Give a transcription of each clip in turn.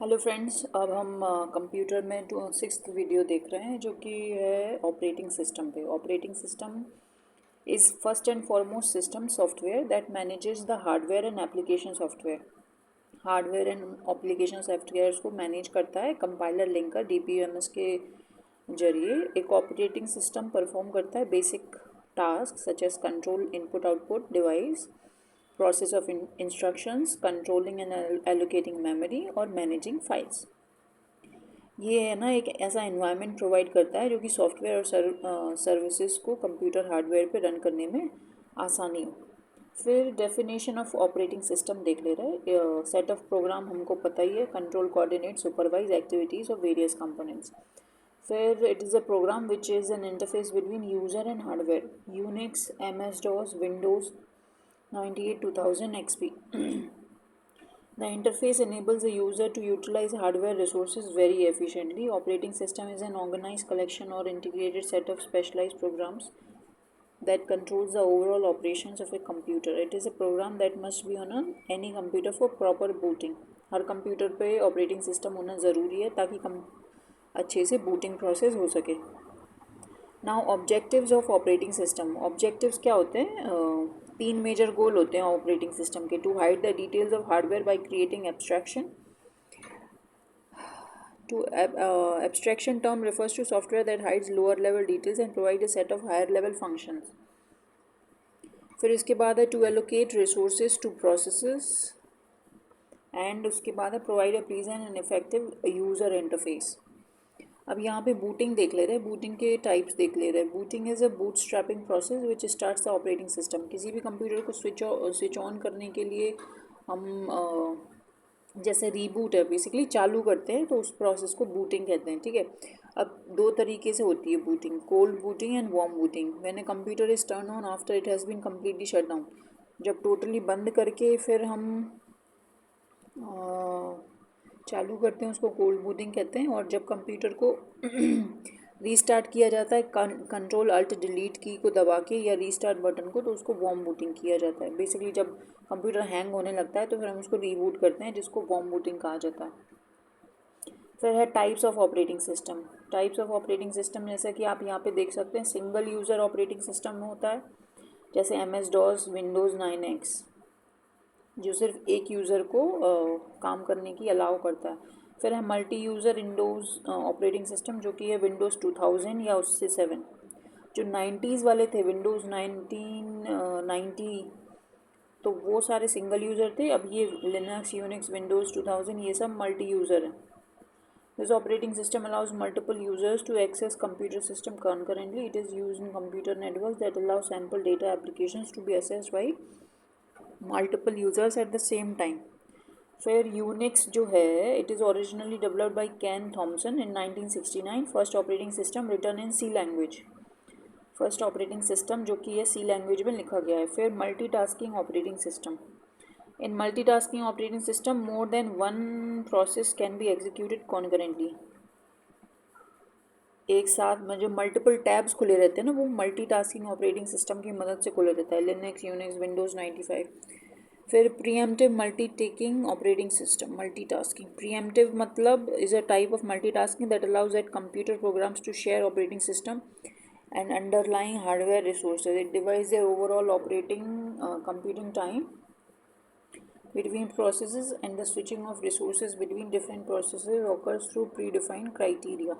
Hello friends, अब हम computer में सिक्स्थ वीडियो देख रहे हैं जो कि है ऑपरेटिंग सिस्टम पे। Operating system is first and foremost system software that manages the hardware and application software. Hardware and application software को मैनेज करता है कंपाइलर लिंकर DBMS के जरिए। एक ऑपरेटिंग सिस्टम परफॉर्म करता है basic task such as control input output device, process of instructions, controlling and allocating memory और managing files। ये है ना, एक ऐसा इन्वायरमेंट प्रोवाइड करता है जो कि सॉफ्टवेयर और सर्विसेज को कंप्यूटर हार्डवेयर पे रन करने में आसानी हो। फिर डेफिनेशन ऑफ ऑपरेटिंग सिस्टम देख ले रहे हैं। सेट ऑफ प्रोग्राम हमको पता ही है, control, coordinate, supervise activities of various components. फिर it is a program which is an interface between user and hardware. Unix, MS-DOS, Windows 98 2000 XP। The interface enables the user to utilize hardware resources very efficiently. Operating system is an organized collection or integrated set of specialized programs that controls the overall operations of a computer. It is a program that must be on any computer for proper booting. Her computer पे operating system होना ज़रूरी है ताकि अच्छे से booting process हो सके। Now objectives of operating system. Objectives क्या होते हैं? तीन मेजर गोल होते हैं ऑपरेटिंग सिस्टम के। To hide the details of hardware by creating abstraction. To abstraction term refers to software that hides lower level details and provide a set of higher level functions. फिर इसके बाद है to allocate resources to processes and उसके बाद है provide a pleasant and effective user interface। अब यहाँ पे बूटिंग देख ले रहे हैं, बूटिंग के टाइप्स देख ले रहे हैं। Booting is a boot strapping process which starts the operating system. किसी भी कंप्यूटर को स्विच ऑन करने के लिए हम जैसे रीबूट है, बेसिकली चालू करते हैं, तो उस प्रोसेस को बूटिंग कहते हैं। ठीक है। अब दो तरीके से होती है booting, cold booting and warm booting. When a computer is turn on after it has been completely shut down. जब टोटली बंद करके फिर हम चालू करते हैं उसको कोल्ड बूटिंग कहते हैं। और जब कंप्यूटर को रीस्टार्ट किया जाता है कंट्रोल अल्ट डिलीट की को दबा के या रीस्टार्ट बटन को, तो उसको वार्म बूटिंग किया जाता है। बेसिकली जब कंप्यूटर हैंग होने लगता है तो फिर हम उसको रीबूट करते हैं, जिसको वार्म बूटिंग कहा जाता है। फिर है types of operating system. Types of operating system जैसा कि आप यहाँ पे देख सकते हैं, सिंगल यूज़र ऑपरेटिंग सिस्टम में होता है जैसे MS-DOS, विंडोज़ 9X, जो सिर्फ एक यूज़र को काम करने की अलाउ करता है। फिर है multi user Windows operating system, जो कि है विंडोज़ 2000 या उससे 7। जो 90s वाले थे, विंडोज़ 1990, तो वो सारे सिंगल यूज़र थे। अब ये लिनक्स, यूनिक्स, विंडोज़ 2000 ये सब मल्टी यूज़र हैं। This operating system allows multiple users to access computer system concurrently. It is used in computer networks that allow sample data applications to be accessed by multiple users at the same time. फिर Unix जो है, it is originally developed by Ken Thompson in 1969। First operating system written in C language. First operating system जो कि है सी language में लिखा गया है। फिर multitasking operating system. In multitasking operating system more than one process can be executed concurrently. एक साथ में जो मल्टीपल टैब्स खुले रहते हैं ना, वो मल्टीटास्किंग ऑपरेटिंग सिस्टम की मदद से खुले रहता है। Linux, Unix, Windows 95। फिर preemptive multitasking operating system. Multitasking preemptive मतलब is a type of multitasking that allows that computer programs to share operating system and underlying hardware resources. It divides their overall operating computing time between processes, and the switching of resources between different processes occurs through predefined criteria.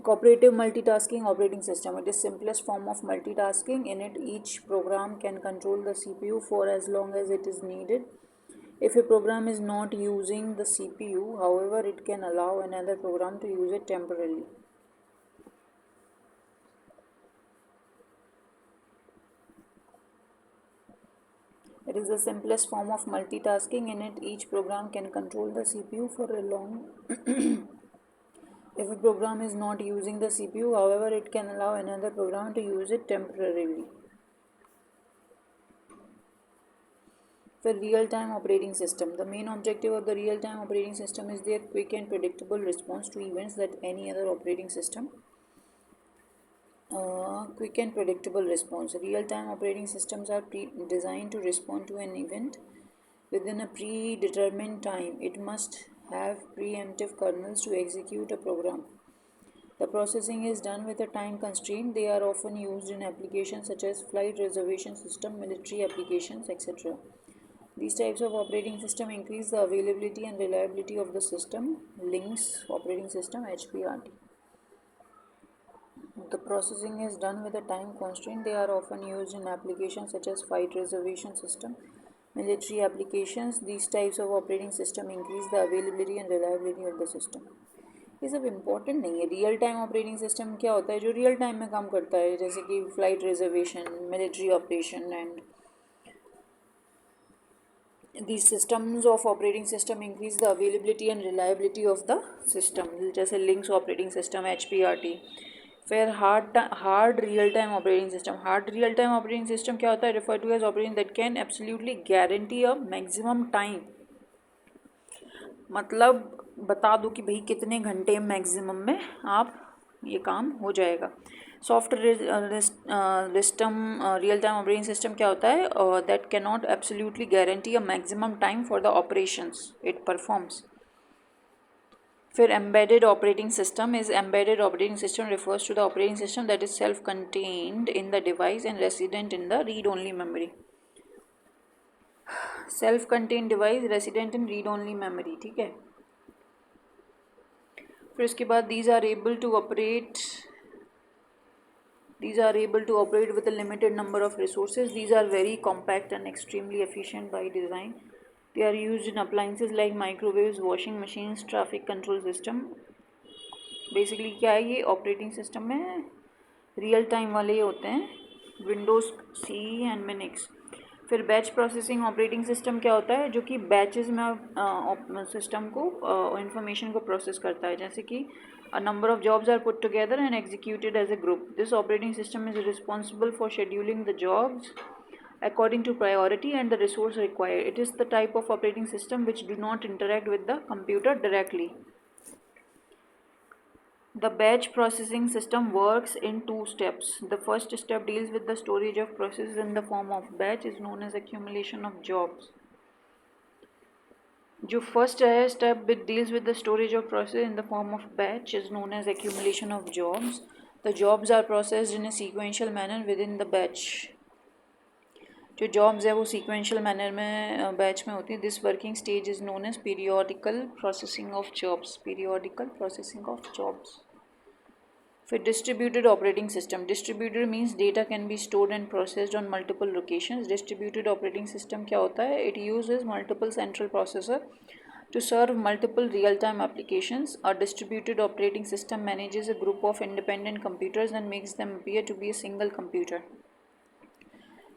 Cooperative multitasking operating system. It is simplest form of multitasking. In it, each program can control the CPU for as long as it is needed. If a program is not using the CPU, however, it can allow another program to use it temporarily. It is the simplest form of multitasking. In it, each program can control the CPU for a long If a program is not using the CPU, however, it can allow another program to use it temporarily. The real-time operating system. The main objective of the real-time operating system is their quick and predictable response to events that any other operating system. Quick and predictable response. Real-time operating systems are designed to respond to an event within a predetermined time. It must have preemptive kernels to execute a program. The processing is done with a time constraint. They are often used in applications such as flight reservation system, military applications, etc. These types of operating system increase the availability and reliability of the system. Linux operating system, HPRT. The processing is done with a time constraint. They are often used in applications such as flight reservation system, military applications. These types of operating system increase the availability and reliability of the system. ये सब important नहीं है. Real time operating system क्या होता है? जो real time में काम करता है, जैसे कि flight reservation, military operation and these systems of operating system increase the availability and reliability of the system. जैसे लिंक्स ऑपरेटिंग सिस्टम, HPRT. फिर hard real time operating system. Hard real time operating system क्या होता है? Refer to as operating that can absolutely guarantee a maximum time. मतलब बता दो कि भाई कितने घंटे मैक्सिमम में आप ये काम हो जाएगा. Soft system real time operating system क्या होता है? That can not absolutely guarantee a maximum time for the operations it performs. फिर embedded operating system is embedded operating system refers to the operating system that is self-contained in the device and resident in the read-only memory. Self contained device resident in read only memory. ठीक है. फिर उसके बाद these are able to operate with a limited number of resources. These are very compact and extremely efficient by design. They are used in appliances like microwaves, washing machines, traffic control system. Basically क्या है? ये operating system में real time वाले ही होते हैं, Windows C and Minix. फिर batch processing operating system क्या होता है? जो कि बैचेस में सिस्टम को इंफॉर्मेशन को प्रोसेस करता है. जैसे कि a number of jobs are put together and executed as a group. This operating system is responsible for scheduling the jobs according to priority and the resource required. It is the type of operating system which do not interact with the computer directly. The batch processing system works in two steps. The first step deals with the storage of processes in the form of batch, is known as accumulation of jobs. जो first है step with deals with the storage of process in the form of batch is known as accumulation of jobs. The jobs are processed in a sequential manner within the batch. जो jobs है वो sequential manner में batch में होती है. This working stage is known as periodical processing of jobs. Periodical processing of jobs. फिर distributed operating system. Distributed means data can be stored and processed on multiple locations. Distributed operating system क्या होता है? It uses multiple central processor to serve multiple real-time applications. A distributed operating system manages a group of independent computers and makes them appear to be a single computer.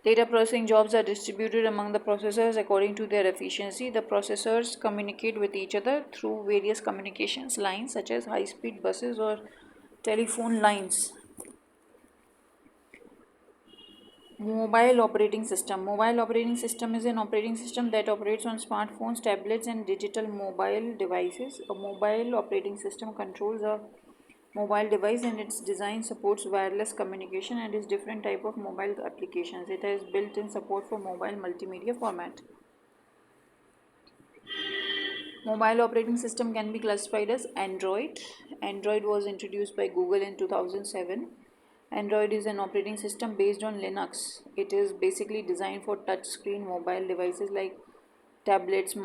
Data processing jobs are distributed among the processors according to their efficiency. The processors communicate with each other through various communications lines such as high-speed buses or telephone lines. Mobile operating system. Mobile operating system is an operating system that operates on smartphones, tablets, and digital mobile devices. A mobile operating system controls a mobile device and its design supports wireless communication and is different type of mobile applications. It has built-in support for mobile multimedia format. Mobile operating system can be classified as Android. Android was introduced by Google in 2007. Android is an operating system based on Linux. It is basically designed for touchscreen mobile devices like tablet,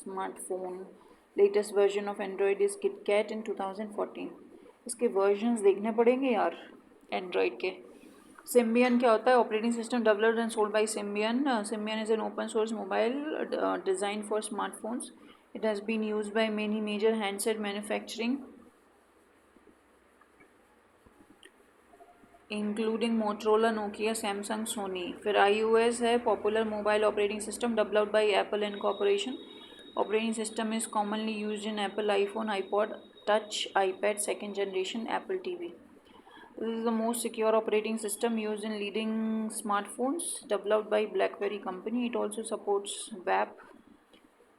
smartphone. Latest version of Android is KitKat in 2014. इसके versions देखने पड़ेंगे यार Android के. Symbian क्या होता है? Operating system developed and sold by Symbian. Symbian is an open source mobile designed for smartphones. It has been used by many major handset manufacturing including Motorola, Nokia, Samsung, Sony. फिर iOS है popular mobile operating system developed by Apple incorporation. Operating system is commonly used in Apple iPhone, iPod touch, iPad second generation, Apple TV. This is the most secure operating system used in leading smartphones developed by BlackBerry company. It also supports WAP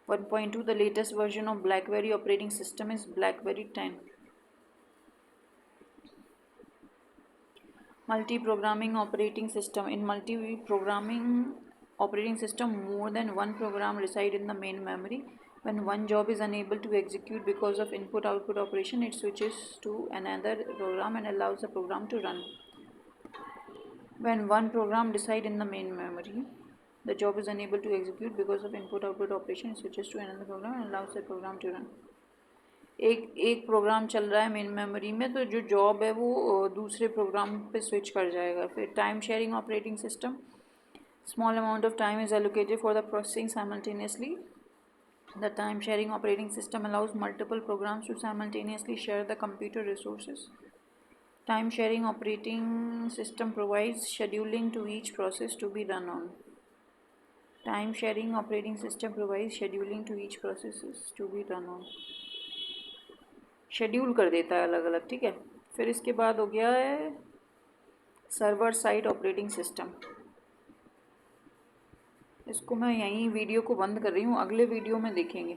1.2. The latest version of BlackBerry operating system is BlackBerry 10. Multi-programming operating system. In multi-programming operating system, more than one program reside in the main memory. When one job is unable to execute because of input-output operation, it switches to another program and allows the program to run. When one program reside in the main memory, the job is unable to execute because of input-output operation, it switches to another program and allows the program to run. एक programme चल रहा है main memory में, तो जो job है वो दूसरे प्रोग्राम पे स्विच कर जाएगा. फिर time sharing operating system. Small amount of time is allocated for the processing simultaneously. The time sharing operating system allows multiple programs to simultaneously share the computer resources. Time sharing operating system provides scheduling to each process to be run on. Time sharing operating system provides scheduling to each processes to be run on. Schedule कर देता है अलग अलग. ठीक है. फिर इसके बाद हो गया है सर्वर साइड ऑपरेटिंग सिस्टम. इसको मैं यहीं वीडियो को बंद कर रही हूँ, अगले वीडियो में देखेंगे.